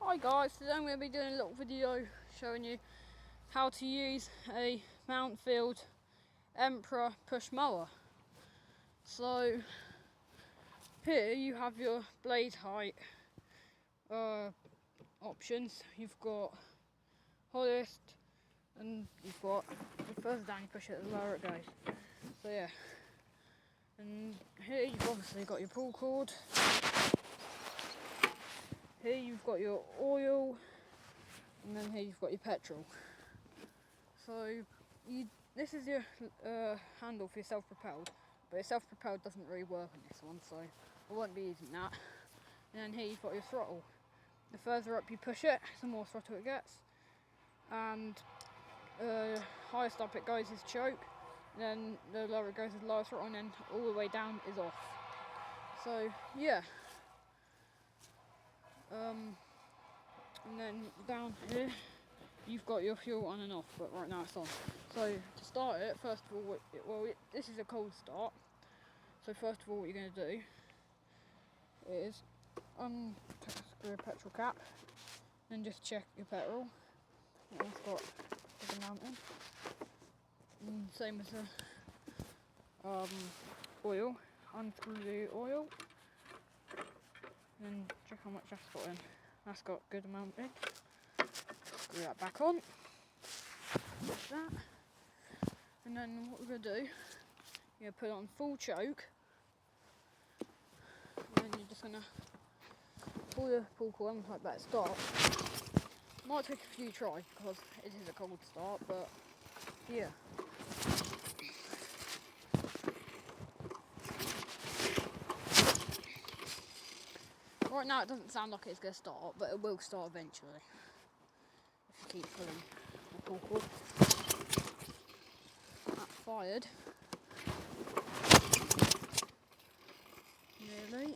Hi guys, today I'm going to be doing a little video showing you how to use a Mountfield Emperor push mower. So here you have your blade height options. You've got highest and you've got the further down you push it the lower it goes. So yeah, and here you've obviously got your pull cord. Here you've got your oil, and then here you've got your petrol. So this is your handle for your self-propelled, but your self-propelled doesn't really work on this one, so I won't be using that. And then here you've got your throttle. The further up you push it, the more throttle it gets, and highest up it goes is choke, and then the lower it goes is lower throttle, and then all the way down is off. So yeah. And then down here you've got your fuel on and off, but right now it's on. So to start it, first of all, this is a cold start. So first of all, what you're going to do is unscrew a petrol cap, and just check your petrol. It's got the mounting. And same as the oil. Unscrew the oil. And then check how much that's got in. That's got a good amount in. Screw that back on. Like that. And then what we're going to do, you're going to put it on full choke. And then you're just going to pull the pull cord on like that at start. Might take a few tries because it is a cold start, but yeah. Right now it doesn't sound like it's going to start, but it will start eventually. If you keep pulling the pull cord. That's fired. Nearly.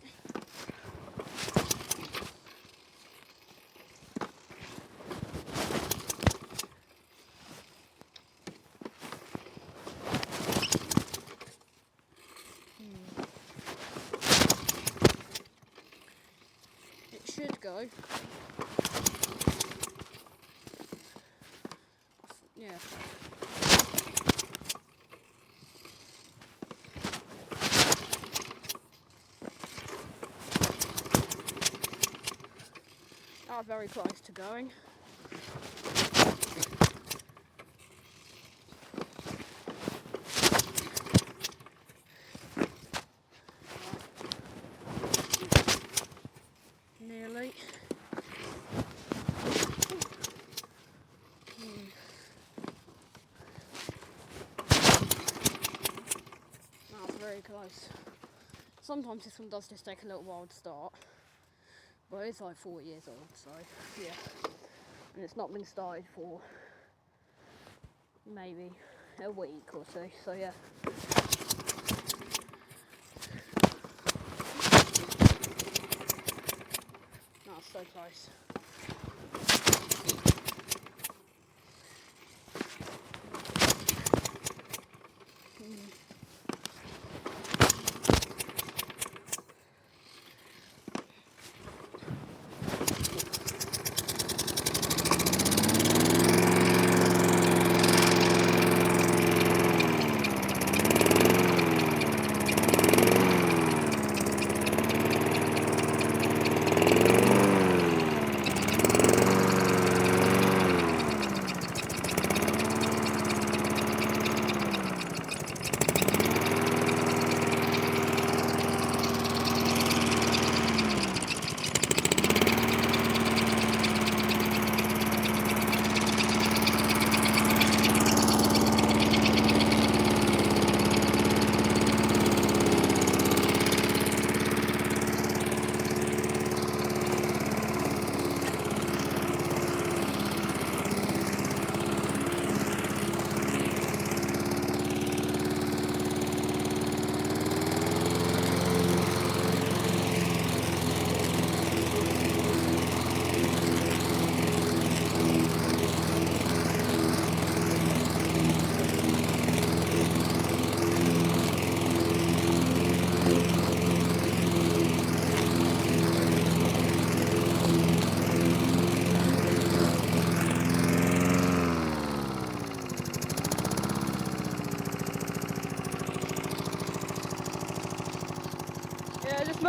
Should go. Yeah. That was very close to going. Nearly. That was very close. Sometimes this one does just take a little while to start. But it's like 4 years old, so yeah. And it's not been started for maybe a week or so, so yeah. That's so close.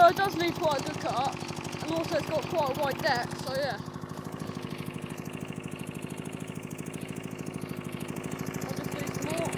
it does need quite a good cut up, and also it's got quite a wide deck, so yeah. I'll just do some more.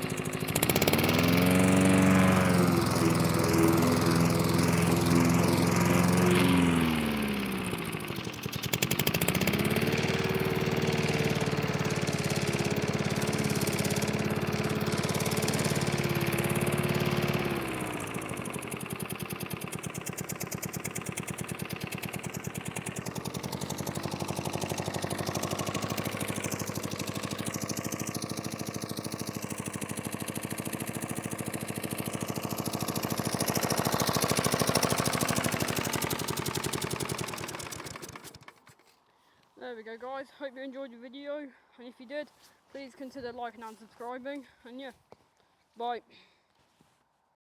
There we go guys, hope you enjoyed the video, and if you did, please consider liking and subscribing, and yeah, bye.